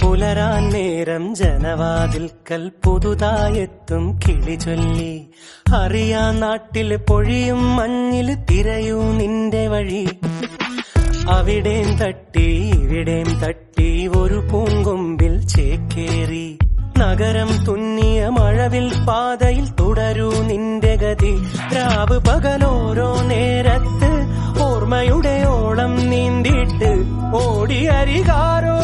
പുലരാൻ നേരം ജനവാതിൽക്കൽ പുതുതായെത്തും കിളി ചൊല്ലി. അറിയാ നാട്ടിൽ പൊഴിയും മഞ്ഞിൽ തിരയൂ നിന്റെ വഴി. അവിടേം തട്ടി ഇവിടേം തട്ടി ഒരു പൂങ്കൊമ്പിൽ ചേക്കേറി. നഗരം തുന്നിയ മഴവിൽ പാതയിൽ തുടരൂ നിന്റെ ഗതി. രാവ് പകലോരോ നേരത്ത് ഓർമ്മയുടെ ഓളം നീന്തിയിട്ട് ഓടിയരികാരോ